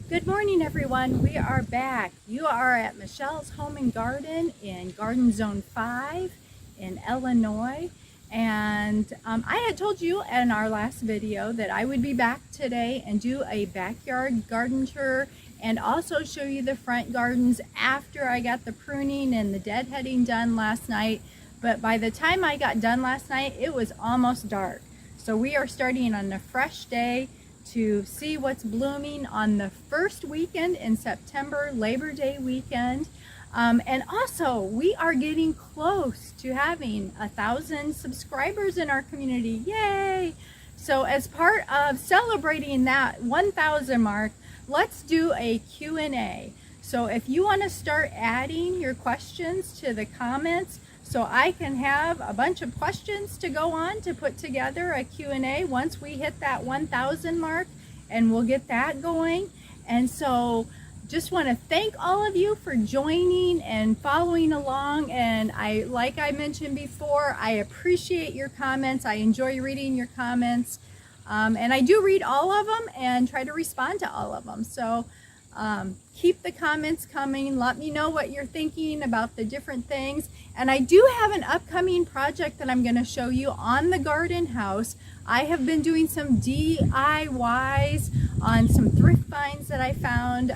Good morning, everyone. We are back. You are at Michelle's Home and Garden in Garden Zone 5 in Illinois. And I had told you in our last video that I would be back today and do a backyard garden tour and also show you the front gardens after I got the pruning and the deadheading done last night. But by the time I got done last night, it was almost dark. So we are starting on a fresh day to see what's blooming on the first weekend in September, Labor Day weekend. And also, we are getting close to having 1,000 subscribers in our community. Yay! So as part of celebrating that 1,000 mark, let's do a Q&A. So if you want to start adding your questions to the comments, so I can have a bunch of questions to go on to put together a Q&A once we hit that 1,000 mark, and we'll get that going. And so just want to thank all of you for joining and following along. And like I mentioned before, I appreciate your comments. I enjoy reading your comments. And I do read all of them and try to respond to all of them. So keep the comments coming. Let me know what you're thinking about the different things. And I do have an upcoming project that I'm going to show you on the garden house. I have been doing some DIYs on some thrift finds that I found,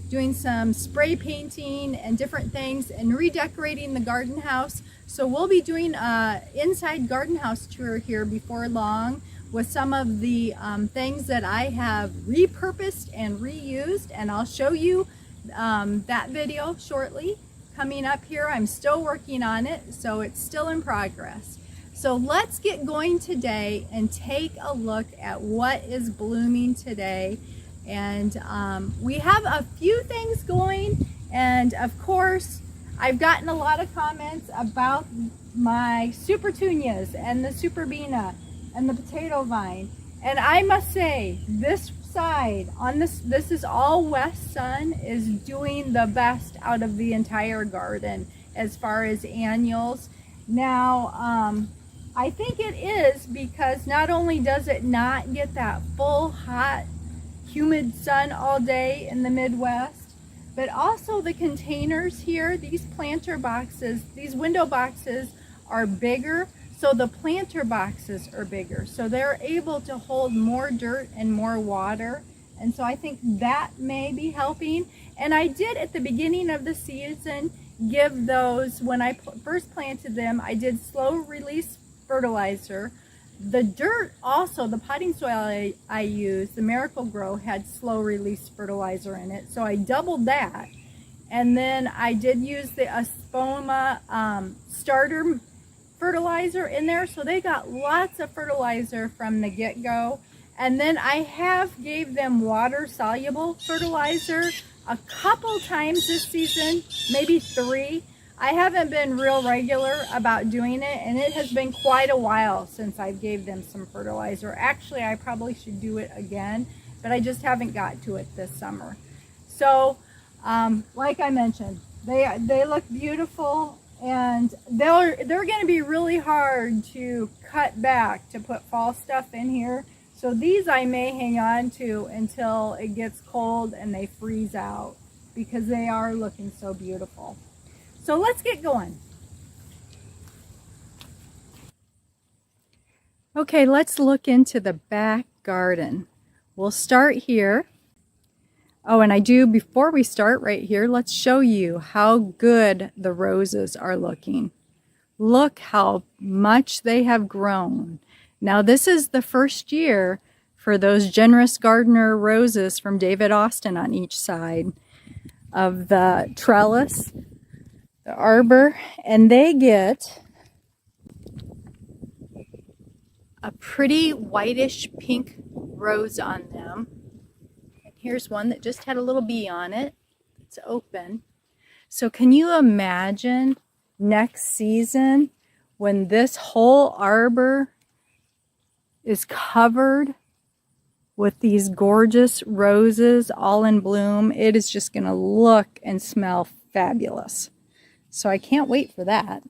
doing some spray painting and different things and redecorating the garden house. So we'll be doing an inside garden house tour here before long with some of the things that I have repurposed and reused, and I'll show you that video shortly coming up here. I'm still working on it, so it's still in progress. So let's get going today and take a look at what is blooming today. And we have a few things going, and of course I've gotten a lot of comments about my supertunias and the superbena and the potato vine. And I must say, this side on this is all west sun, is doing the best out of the entire garden as far as annuals. Now I think it is because not only does it not get that full hot humid sun all day in the Midwest, but also the containers here, these planter boxes, these window boxes are bigger. So the planter boxes are bigger, so they're able to hold more dirt and more water. And so I think that may be helping. And I did at the beginning of the season give those, when I first planted them, I did slow release fertilizer. The dirt also, the potting soil I used, the Miracle-Gro, had slow release fertilizer in it. So I doubled that. And then I did use the Espoma starter fertilizer in there, so they got lots of fertilizer from the get-go. And then I have gave them water soluble fertilizer a couple times this season, maybe 3. I haven't been real regular about doing it, and it has been quite a while since I gave them some fertilizer. Actually, I probably should do it again, but I just haven't got to it this summer. So like I mentioned, they look beautiful. And they're going to be really hard to cut back to put fall stuff in here. So these I may hang on to until it gets cold and they freeze out, because they are looking so beautiful. So let's get going. Okay, let's look into the back garden. We'll start here. Oh, and before we start right here, let's show you how good the roses are looking. Look how much they have grown. Now, this is the first year for those Generous Gardener roses from David Austin on each side of the trellis, the arbor, and they get a pretty whitish pink rose on them. Here's one that just had a little bee on it. It's open. So can you imagine next season when this whole arbor is covered with these gorgeous roses all in bloom? It is just going to look and smell fabulous. So I can't wait for that.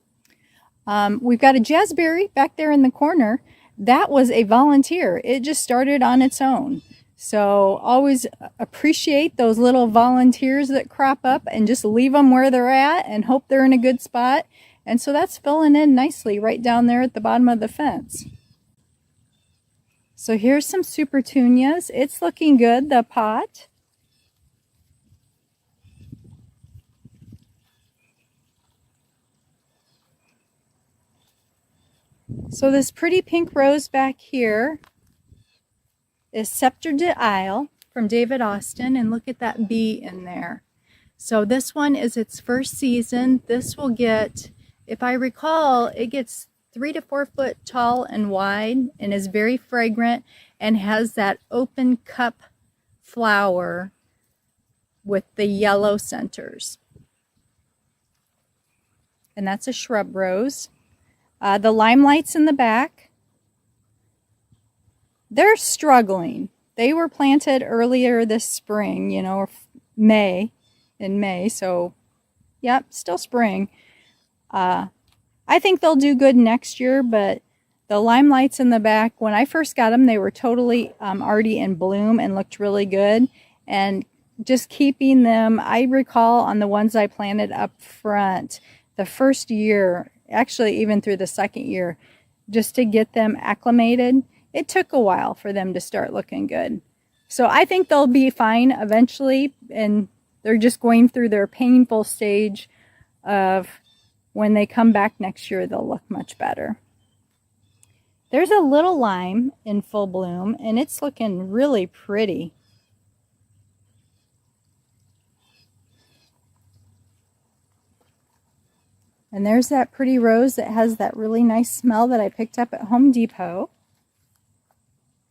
We've got a jazzberry back there in the corner. That was a volunteer. It just started on its own. So always appreciate those little volunteers that crop up and just leave them where they're at and hope they're in a good spot. And so that's filling in nicely right down there at the bottom of the fence. So here's some supertunias. It's looking good, the pot. So this pretty pink rose back here is Sceptre d'Isle from David Austin, and look at that bee in there. So this one is its first season. This will get, if I recall, it gets 3 to 4 foot tall and wide and is very fragrant and has that open cup flower with the yellow centers. And that's a shrub rose. The limelights in the back, they're struggling. They were planted earlier this spring, you know, in May, so yep, still spring. I think they'll do good next year, but the limelights in the back, when I first got them, they were totally already in bloom and looked really good. And just keeping them, I recall on the ones I planted up front, the first year, actually even through the second year, just to get them acclimated, it took a while for them to start looking good. So I think they'll be fine eventually, and they're just going through their painful stage of when they come back next year, they'll look much better. There's a little lime in full bloom, and it's looking really pretty. And there's that pretty rose that has that really nice smell that I picked up at Home Depot.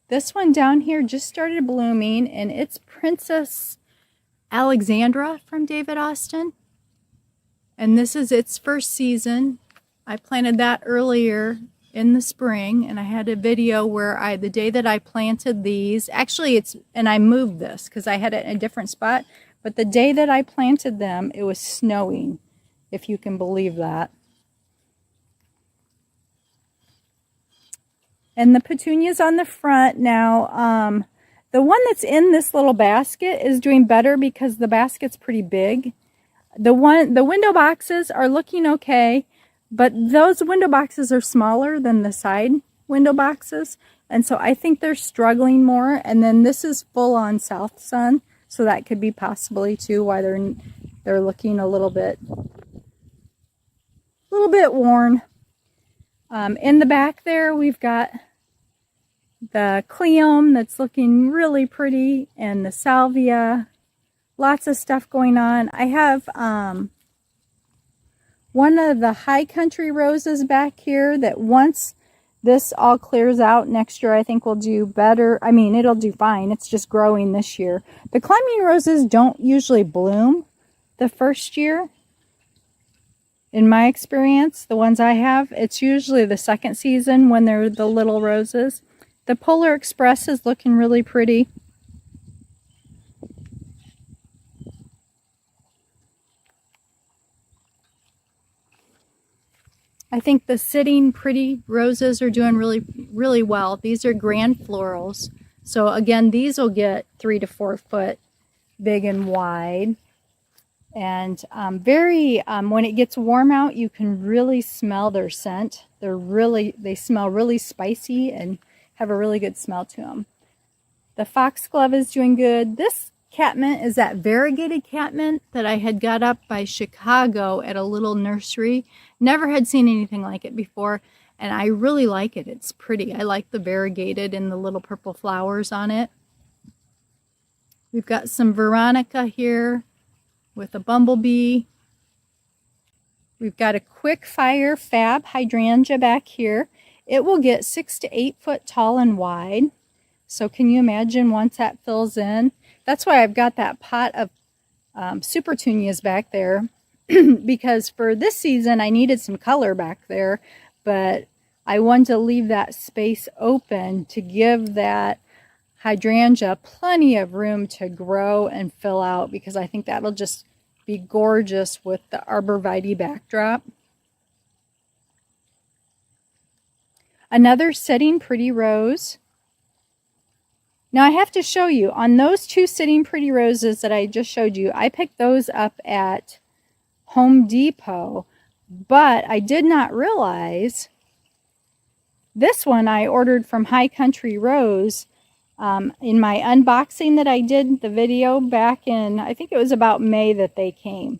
This one down here just started blooming, and it's Princess Alexandra from David Austin. And this is its first season. I planted that earlier in the spring, and I had a video where the day that I planted these, actually and I moved this because I had it in a different spot, but the day that I planted them, it was snowing, if you can believe that. And the petunias on the front now, the one that's in this little basket is doing better because the basket's pretty big. The window boxes are looking okay, but those window boxes are smaller than the side window boxes, and so I think they're struggling more. And then this is full on south sun, so that could be possibly too why they're looking a little bit worn. In the back there, we've got the Cleome that's looking really pretty, and the Salvia. Lots of stuff going on. I have one of the high country roses back here that once this all clears out next year, I think will do better. I mean, it'll do fine. It's just growing this year. The climbing roses don't usually bloom the first year. In my experience, the ones I have, it's usually the second season when they're the little roses. The Polar Express is looking really pretty. I think the sitting pretty roses are doing really well. These are grand florals. So again, these will get 3 to 4 foot big and wide. And when it gets warm out, you can really smell their scent. They smell really spicy and have a really good smell to them. The foxglove is doing good. This catmint is that variegated catmint that I had got up by Chicago at a little nursery. Never had seen anything like it before, and I really like it. It's pretty. I like the variegated and the little purple flowers on it. We've got some Veronica here with a bumblebee. We've got a quick fire fab hydrangea back here. It will get 6 to 8 foot tall and wide. So can you imagine once that fills in? That's why I've got that pot of supertunias back there because for this season I needed some color back there, but I wanted to leave that space open to give that hydrangea plenty of room to grow and fill out, because I think that'll just be gorgeous with the arborvitae backdrop. Another setting pretty rose. Now I have to show you, on those two Sitting Pretty roses that I just showed you, I picked those up at Home Depot, but I did not realize this one I ordered from High Country Rose in my unboxing that I did the video back in, I think it was about May that they came.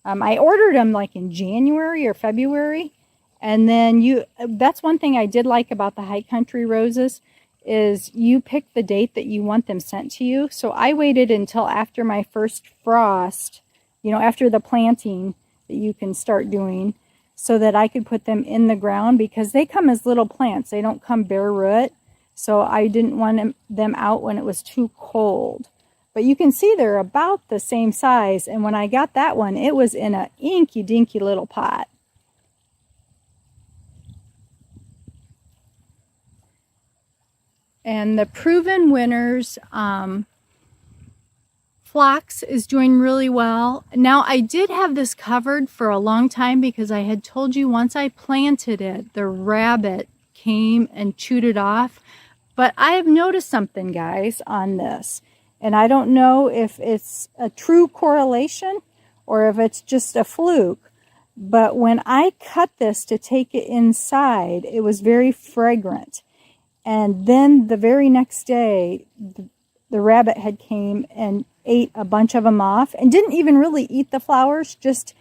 I ordered them like in January or February, and then that's one thing I did like about the High Country Roses is you pick the date that you want them sent to you. So I waited until after my first frost, you know, after the planting that you can start doing, so that I could put them in the ground, because they come as little plants. They don't come bare root. So I didn't want them out when it was too cold. But you can see they're about the same size. And when I got that one, it was in a inky dinky little pot. And the Proven Winners phlox is doing really well. Now, I did have this covered for a long time because I had told you once I planted it, the rabbit came and chewed it off. But I have noticed something, guys, on this. And I don't know if it's a true correlation or if it's just a fluke. But when I cut this to take it inside, it was very fragrant. And then the very next day, the rabbit had came and ate a bunch of them off and didn't even really eat the flowers. Just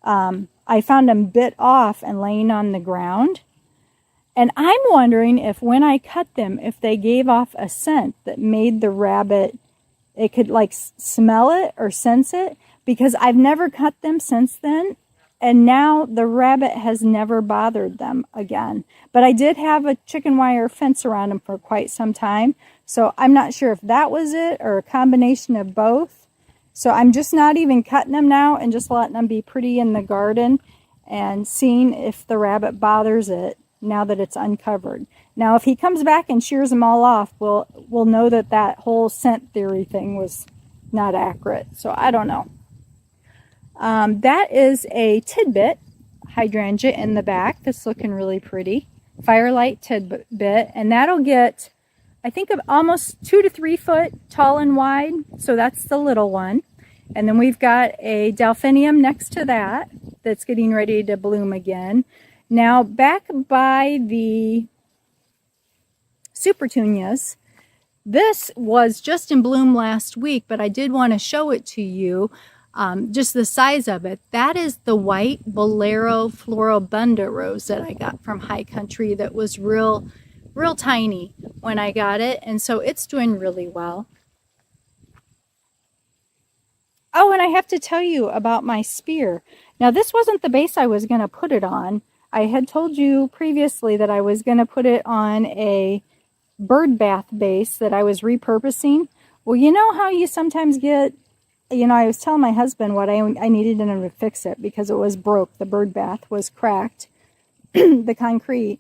I found them bit off and laying on the ground. And I'm wondering if when I cut them, if they gave off a scent that made the rabbit, it could like smell it or sense it, because I've never cut them since then. And now the rabbit has never bothered them again. But I did have a chicken wire fence around them for quite some time. So I'm not sure if that was it or a combination of both. So I'm just not even cutting them now and just letting them be pretty in the garden and seeing if the rabbit bothers it now that it's uncovered. Now, if he comes back and shears them all off, we'll know that that whole scent theory thing was not accurate. So I don't know. That is a tidbit hydrangea in the back that's looking really pretty. Firelight tidbit, and that'll get, I think, of almost 2 to 3 foot tall and wide. So that's the little one. And then we've got a delphinium next to that that's getting ready to bloom again. Now, back by the supertunias, this was just in bloom last week, but I did want to show it to you, just the size of it. That is the white Bolero Floribunda rose that I got from High Country that was real tiny when I got it, and so it's doing really well. Oh, and I have to tell you about my spear. Now, this wasn't the base I was going to put it on. I had told you previously that I was going to put it on a bird bath base that I was repurposing. Well, you know how you sometimes get, you know, I was telling my husband what I needed him to fix it because it was broke. The bird bath was cracked, the concrete.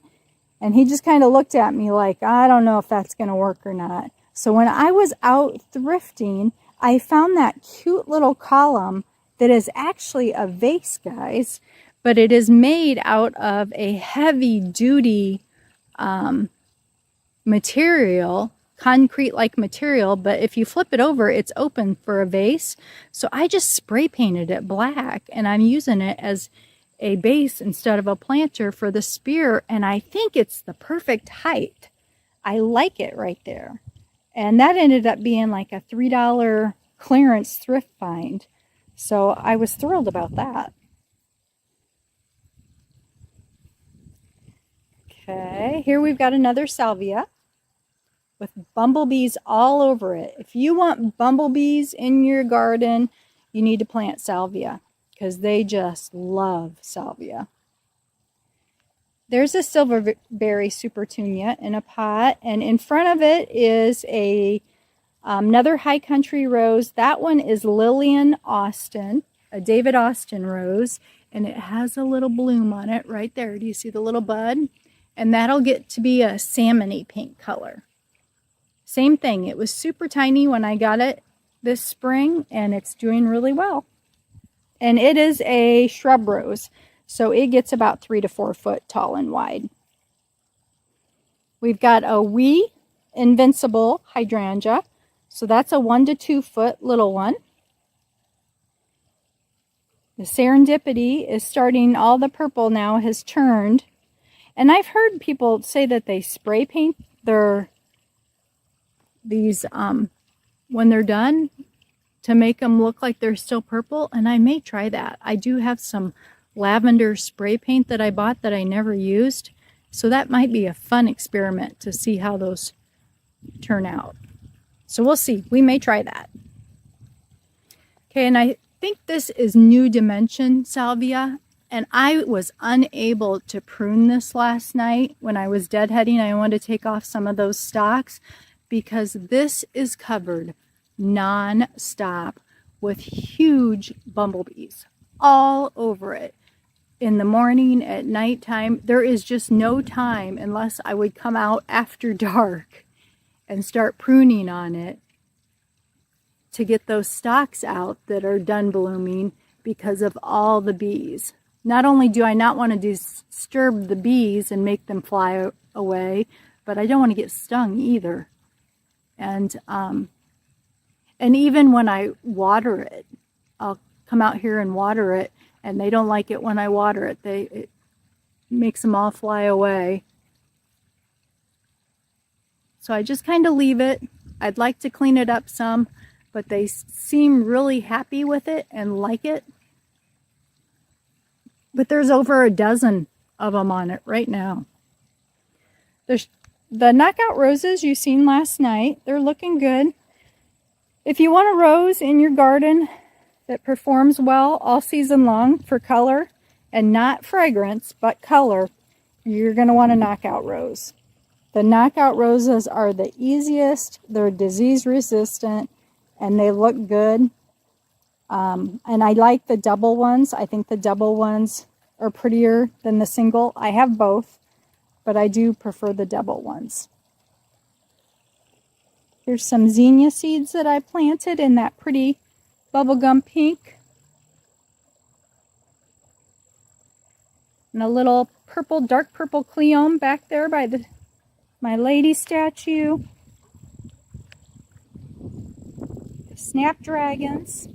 And he just kind of looked at me like, I don't know if that's going to work or not. So when I was out thrifting, I found that cute little column that is actually a vase, guys. But it is made out of a heavy-duty material, concrete-like material, but if you flip it over, it's open for a vase. So I just spray painted it black, and I'm using it as a base instead of a planter for the spear, and I think it's the perfect height. I like it right there. And that ended up being like a $3 clearance thrift find. So I was thrilled about that. Okay, here we've got another salvia with bumblebees all over it. If you want bumblebees in your garden, you need to plant salvia because they just love salvia. There's a silverberry supertunia in a pot, and in front of it is another High Country rose. That one is Lillian Austin, a David Austin rose, and it has a little bloom on it right there. Do you see the little bud? And that'll get to be a salmony pink color. Same thing. It was super tiny when I got it this spring, and it's doing really well. And it is a shrub rose, so it gets about 3 to 4 foot tall and wide. We've got a wee Invincible hydrangea. So that's a 1 to 2 foot little one. The Serendipity is starting, all the purple now has turned. And I've heard people say that they spray paint these when they're done to make them look like they're still purple, and I may try that. I do have some lavender spray paint that I bought that I never used, so that might be a fun experiment to see how those turn out. So we'll see. We may try that. Okay, and I think this is New Dimension salvia, and I was unable to prune this last night when I was deadheading. I wanted to take off some of those stalks because this is covered non-stop with huge bumblebees all over it. In the morning, at nighttime, there is just no time unless I would come out after dark and start pruning on it to get those stalks out that are done blooming because of all the bees. Not only do I not want to disturb the bees and make them fly away, but I don't want to get stung either. And even when I water it, I'll come out here and water it, and they don't like it when I water it. It makes them all fly away. So I just kind of leave it. I'd like to clean it up some, but they seem really happy with it and like it. But there's over a dozen of them on it right now. There's the knockout roses you seen last night. They're looking good. If you want a rose in your garden that performs well all season long for color and not fragrance but color, you're going to want a knockout rose. The knockout roses are the easiest. They're disease resistant and they look good. And I like the double ones. I think the double ones are prettier than the single. I have both, but I do prefer the double ones. Here's some zinnia seeds that I planted in that pretty bubblegum pink. And a little purple, dark purple cleome back there by my lady statue. Snapdragons.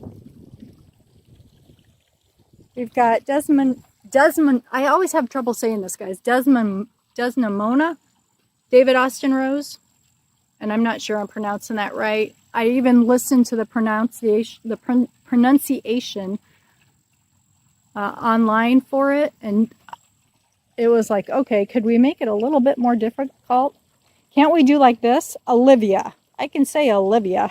We've got Desmond, I always have trouble saying this, guys. Desdemona, David Austin Rose. And I'm not sure I'm pronouncing that right. I even listened to the pronunciation online for it, and it was like, okay, could we make it a little bit more difficult? Can't we do like this? Olivia. I can say Olivia.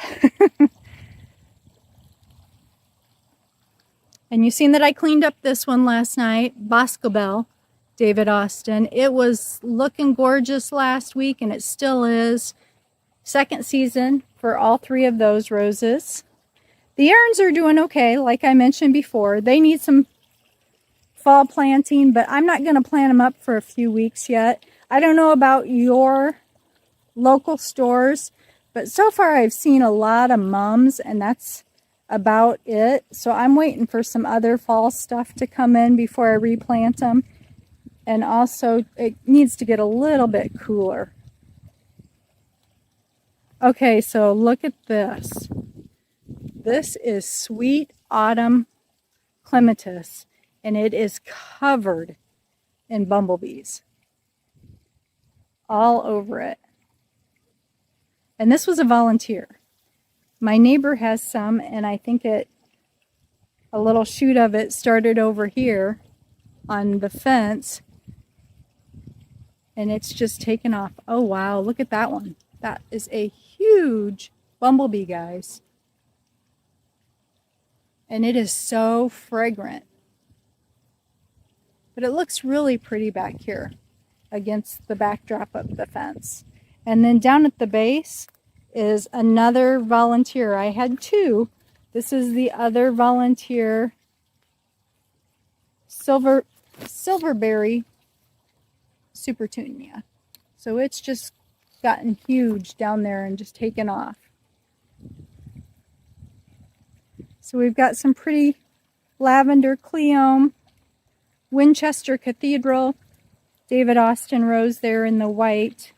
And you seen that I cleaned up this one last night, Boscobel, David Austin. It was looking gorgeous last week, and it still is. Second season for all three of those roses. The urns are doing okay, like I mentioned before. They need some fall planting, but I'm not going to plant them up for a few weeks yet. I don't know about your local stores, but so far I've seen a lot of mums, and that's about it. So I'm waiting for some other fall stuff to come in before I replant them. And also, it needs to get a little bit cooler. Okay, so look at this. This is Sweet Autumn Clematis, and it is covered in bumblebees all over it. And this was a volunteer. My neighbor has some, and I think a little shoot of it started over here on the fence, and it's just taken off. Oh wow, look at that one. That is a huge bumblebee, guys. And it is so fragrant. But it looks really pretty back here against the backdrop of the fence. And then down at the base is another volunteer. I had two. This is the other volunteer, Silverberry Supertunia. So it's just gotten huge down there and just taken off. So we've got some pretty lavender cleome, Winchester Cathedral, David Austin Rose there in the white.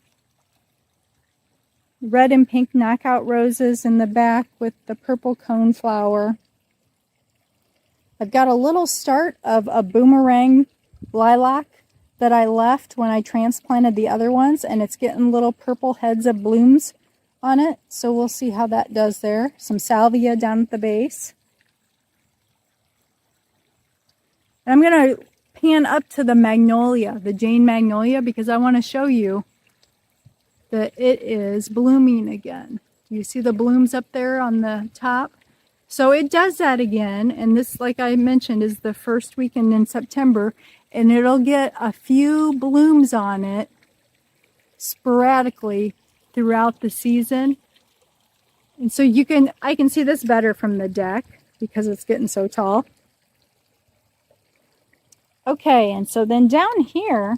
red and pink knockout roses in the back with the purple cone flower. I've got a little start of a boomerang lilac that I left when I transplanted the other ones, and it's getting little purple heads of blooms on it. So we'll see how that does there. Some salvia down at the base. And I'm going to pan up to the magnolia, the Jane magnolia, because I want to show you that it is blooming again. You see the blooms up there on the top? So it does that again, and this, like I mentioned, is the first weekend in September, and it'll get a few blooms on it sporadically throughout the season. And so I can see this better from the deck because it's getting so tall. Okay, and so then down here,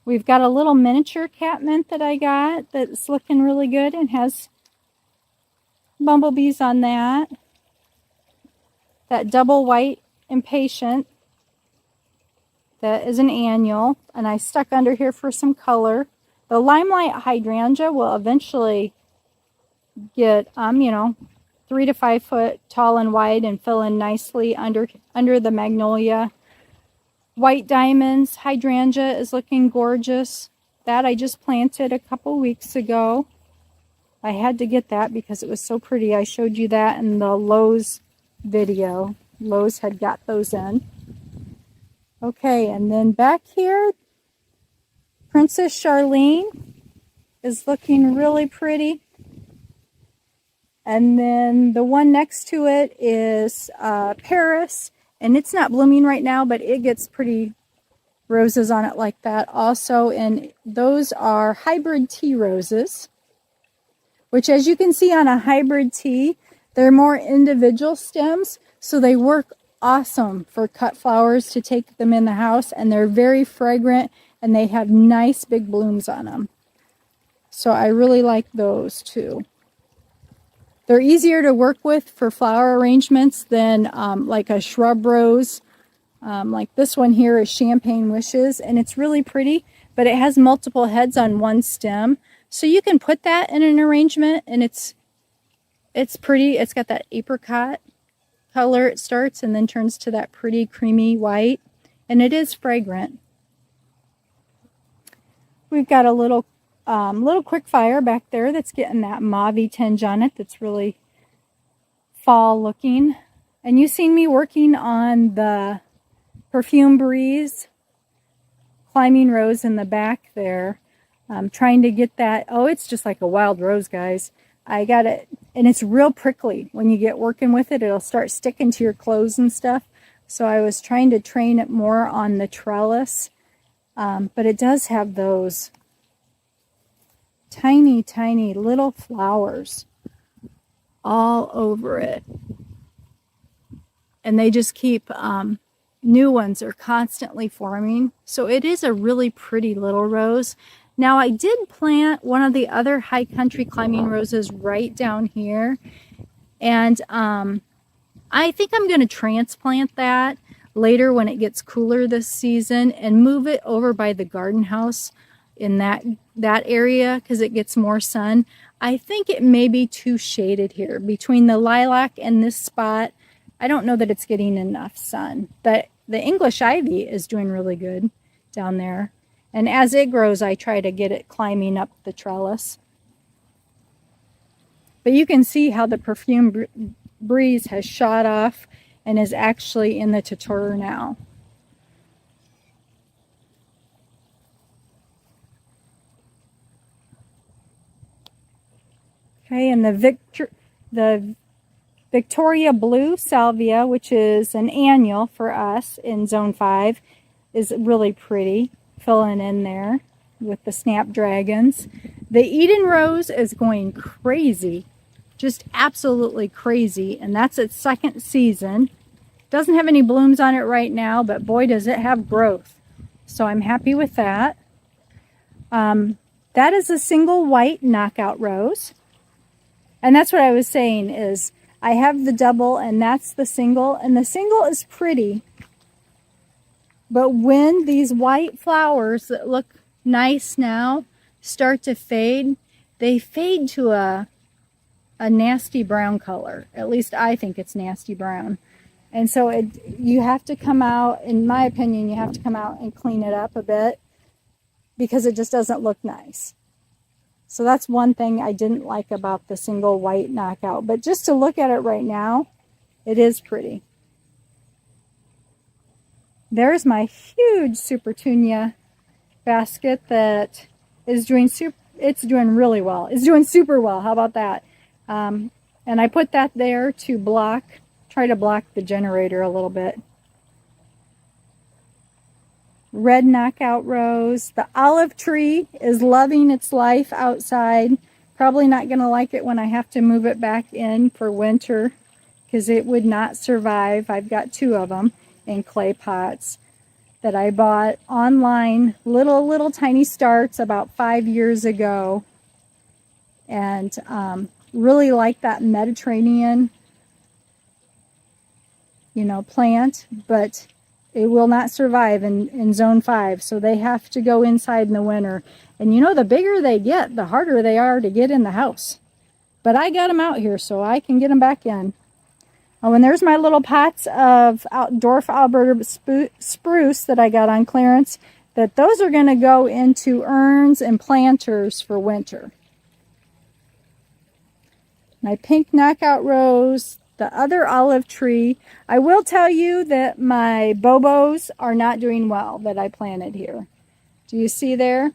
we've got a little miniature catmint that I got that's looking really good and has bumblebees on that. That double white impatient, that is an annual, and I stuck under here for some color. The limelight hydrangea will eventually get, 3 to 5 foot tall and wide and fill in nicely under the magnolia. White diamonds hydrangea is looking gorgeous. That I just planted a couple weeks ago. I had to get that because it was so pretty. I showed you that in the Lowe's video. Lowe's had got those in. Okay, and then back here, Princess Charlene is looking really pretty. And then the one next to it is Paris, and it's not blooming right now, but it gets pretty roses on it like that also. And those are hybrid tea roses, which, as you can see on a hybrid tea, they're more individual stems, so they work awesome for cut flowers to take them in the house, and they're very fragrant, and they have nice big blooms on them. So I really like those too. They're easier to work with for flower arrangements than like a shrub rose. Like this one here is Champagne Wishes, and it's really pretty, but it has multiple heads on one stem. So you can put that in an arrangement, and it's pretty. It's got that apricot color. It starts and then turns to that pretty creamy white, and it is fragrant. We've got a little quick fire back there that's getting that mauve-y tinge on it that's really fall looking. And you've seen me working on the Perfume Breeze climbing rose in the back there. I'm trying to get that. Oh, it's just like a wild rose, guys. I got it, and it's real prickly. When you get working with it, it'll start sticking to your clothes and stuff. So I was trying to train it more on the trellis. But it does have those tiny, tiny little flowers all over it. And they just keep, new ones are constantly forming. So it is a really pretty little rose. Now I did plant one of the other high country climbing roses right down here. And I think I'm going to transplant that later when it gets cooler this season and move it over by the garden house in that area because it gets more sun. I think it may be too shaded here between the lilac and this spot. I don't know that it's getting enough sun. But the English ivy is doing really good down there. And as it grows, I try to get it climbing up the trellis. But you can see how the Perfume Breeze has shot off and is actually in the tutor now. Okay, and the Victoria Blue Salvia, which is an annual for us in Zone 5, is really pretty, filling in there with the snapdragons. The Eden Rose is going crazy, just absolutely crazy, and that's its second season. Doesn't have any blooms on it right now, but boy does it have growth. So I'm happy with that. That is a single white knockout rose. And that's what I was saying is I have the double and that's the single. And the single is pretty. But when these white flowers that look nice now start to fade, they fade to a nasty brown color. At least I think it's nasty brown. And so you have to come out, in my opinion, you have to come out and clean it up a bit because it just doesn't look nice. So that's one thing I didn't like about the single white knockout. But just to look at it right now, it is pretty. There's my huge Supertunia basket that is doing really well. It's doing super well. How about that? And I put that there to try to block the generator a little bit. Red knockout rose. The olive tree is loving its life outside. Probably not going to like it when I have to move it back in for winter because it would not survive. I've got 2 of them in clay pots that I bought online, little tiny starts about 5 years ago, and really like that Mediterranean, plant, but it will not survive in zone 5, so they have to go inside in the winter. And the bigger they get, the harder they are to get in the house. But I got them out here so I can get them back in. Oh, and there's my little pots of dwarf Alberta spruce that I got on clearance. Those are going to go into urns and planters for winter. My pink knockout rose, the other olive tree. I will tell you that my bobos are not doing well that I planted here. Do you see there?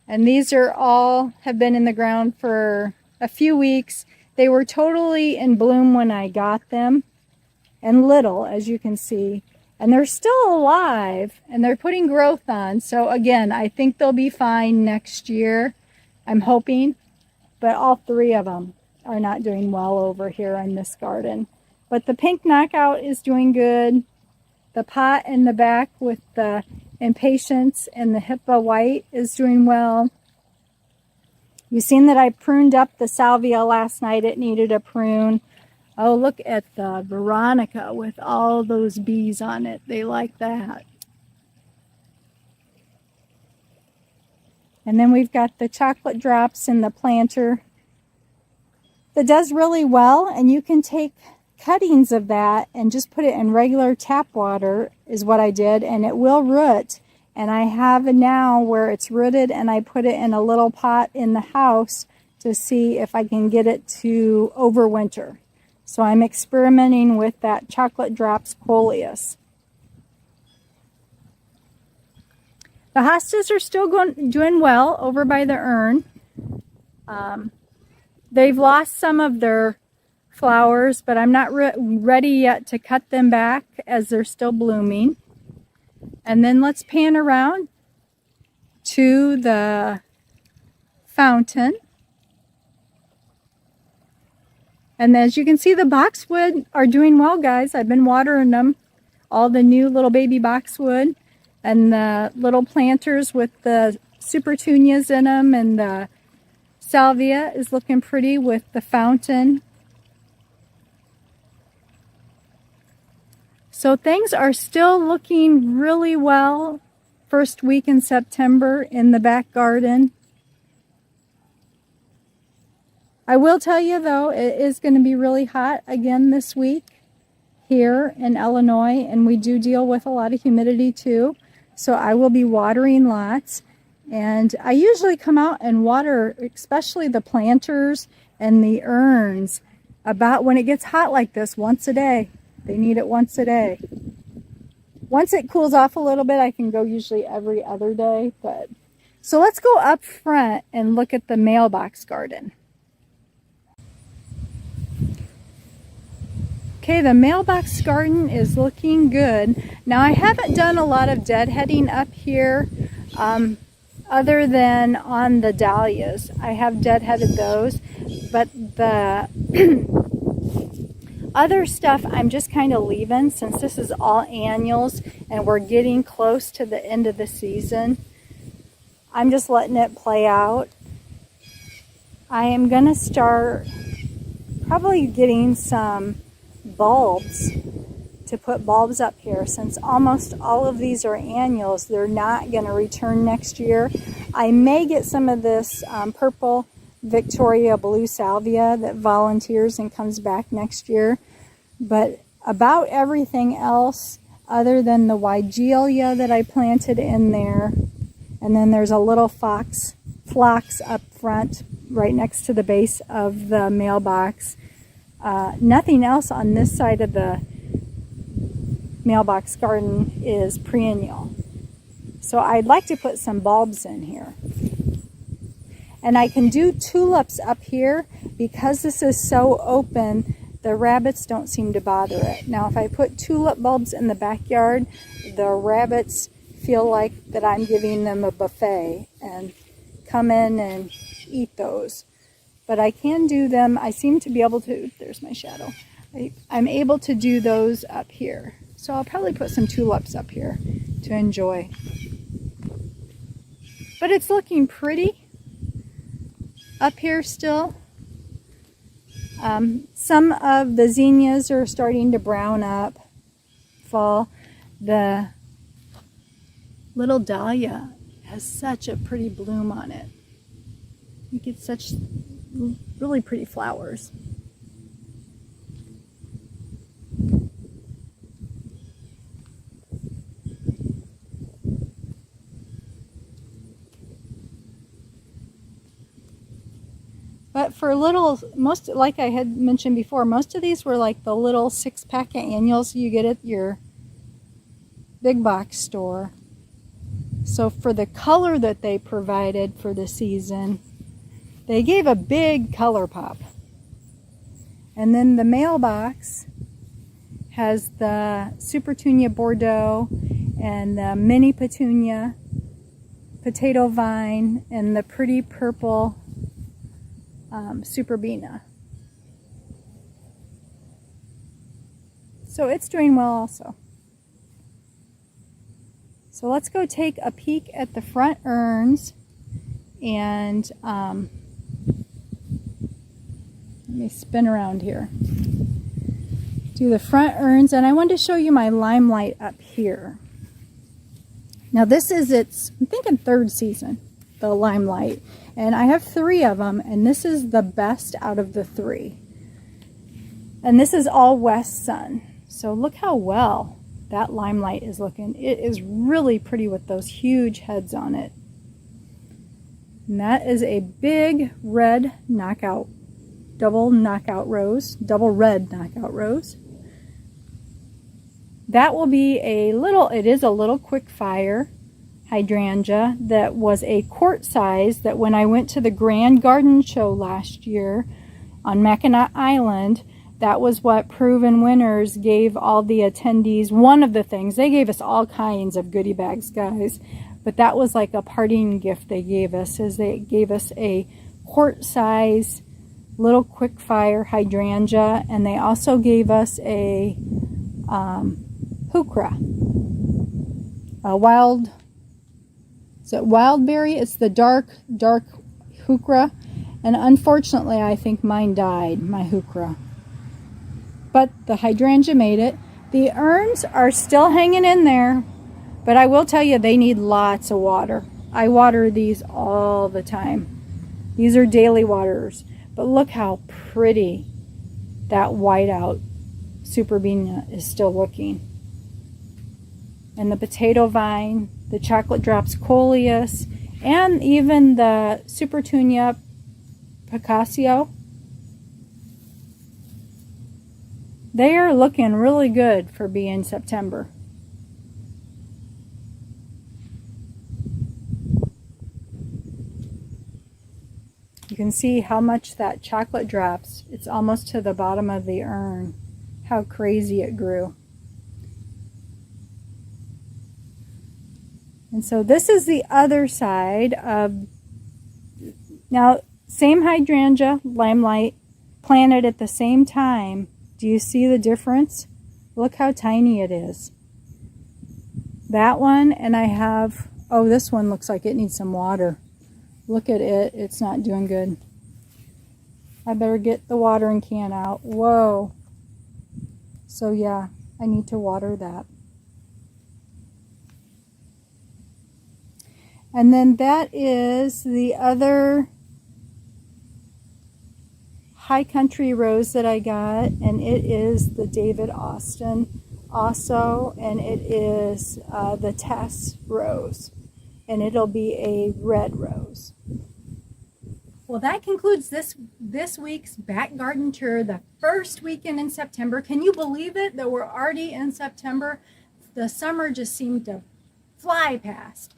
And these are all have been in the ground for a few weeks. They were totally in bloom when I got them, and little, as you can see. And they're still alive, and they're putting growth on. So again, I think they'll be fine next year. I'm hoping. But all 3 of them are not doing well over here in this garden. But the pink knockout is doing good. The pot in the back with the impatiens and the hippo white is doing well. You've seen that I pruned up the salvia last night. It needed a prune. Oh, look at the Veronica with all those bees on it. They like that. And then we've got the chocolate drops in the planter that does really well, and you can take cuttings of that and just put it in regular tap water is what I did, and it will root. And I have it now where it's rooted, and I put it in a little pot in the house to see if I can get it to overwinter. So I'm experimenting with that chocolate drops coleus. The hostas are still doing well over by the urn. They've lost some of their flowers, but I'm not ready yet to cut them back as they're still blooming. And then let's pan around to the fountain. And as you can see, the boxwood are doing well, guys. I've been watering them. All the new little baby boxwood and the little planters with the Supertunias in them, and the salvia is looking pretty with the fountain. So things are still looking really well first week in September in the back garden. I will tell you though, it is going to be really hot again this week here in Illinois, and we do deal with a lot of humidity too. So I will be watering lots, and I usually come out and water, especially the planters and the urns, about when it gets hot like this, once a day. They need it once a day. Once it cools off a little bit, I can go usually every other day. But so let's go up front and look at the mailbox garden. Okay, the mailbox garden is looking good. Now I haven't done a lot of deadheading up here other than on the dahlias. I have deadheaded those, but the other stuff I'm just kind of leaving since this is all annuals and we're getting close to the end of the season. I'm just letting it play out. I am going to start probably getting some bulbs to put bulbs up here. Since almost all of these are annuals, they're not going to return next year. I may get some of this purple Victoria blue salvia that volunteers and comes back next year. But about everything else, other than the Weigelia that I planted in there, and then there's a little phlox up front right next to the base of the mailbox. Nothing else on this side of the mailbox garden is perennial. So I'd like to put some bulbs in here. And I can do tulips up here because this is so open. The rabbits don't seem to bother it. Now if I put tulip bulbs in the backyard, the rabbits feel like that I'm giving them a buffet and come in and eat those. But I can do them. I seem to be able to, there's my shadow. I'm able to do those up here. So I'll probably put some tulips up here to enjoy. But it's looking pretty up here still. Some of the zinnias are starting to brown up, fall. The little dahlia has such a pretty bloom on it. You get such really pretty flowers. But for little, most, like I had mentioned before, most of these were like the little 6-pack of annuals you get at your big box store. So for the color that they provided for the season, they gave a big color pop. And then the mailbox has the Supertunia Bordeaux and the mini petunia, potato vine, and the pretty purple Superbina. So it's doing well also. So let's go take a peek at the front urns and let me spin around here. Do the front urns, and I wanted to show you my limelight up here. Now this is its, I'm thinking 3rd season, the limelight. And I have 3 of them, and this is the best out of the 3. And this is all west sun. So look how well that limelight is looking. It is really pretty with those huge heads on it. And that is a big red knockout, double knockout rose, double red knockout rose. That will be a little, it is a little quick fire hydrangea that was a quart size that when I went to the Grand Garden Show last year on Mackinac Island, that was what Proven Winners gave all the attendees. One of the things, they gave us all kinds of goodie bags, guys, but that was like a parting gift they gave us, is they gave us a quart size little quick fire hydrangea, and they also gave us a heuchera, a wild, is it wildberry? It's the dark heuchera, and unfortunately I think mine died, my heuchera. But the hydrangea made it. The urns are still hanging in there, but I will tell you they need lots of water. I water these all the time. These are daily waterers. But look how pretty that whiteout Superbina is still looking. And the potato vine, the chocolate drops coleus, and even the Supertunia Picasso. They are looking really good for being September. You can see how much that chocolate drops. It's almost to the bottom of the urn. How crazy it grew. And so this is the other side of, now same hydrangea, limelight, planted at the same time. Do you see the difference? Look how tiny it is. That one, and I have, oh, this one looks like it needs some water. Look at it, it's not doing good. I better get the watering can out. Whoa. So yeah, I need to water that. And then that is the other High Country rose that I got, and it is the David Austin also, and it is the Tess rose, and it'll be a red rose. Well, that concludes this week's back garden tour, the first weekend in September. Can you believe it that we're already in September? The summer just seemed to fly past.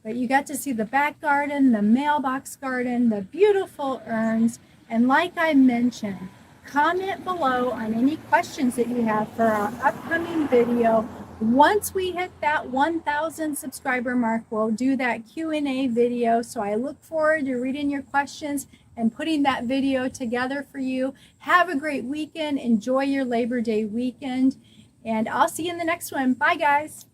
But you got to see the back garden, the mailbox garden, the beautiful urns, and like I mentioned, comment below on any questions that you have for our upcoming video. Once we hit that 1,000 subscriber mark, we'll do that Q&A video. So I look forward to reading your questions and putting that video together for you. Have a great weekend. Enjoy your Labor Day weekend. And I'll see you in the next one. Bye, guys.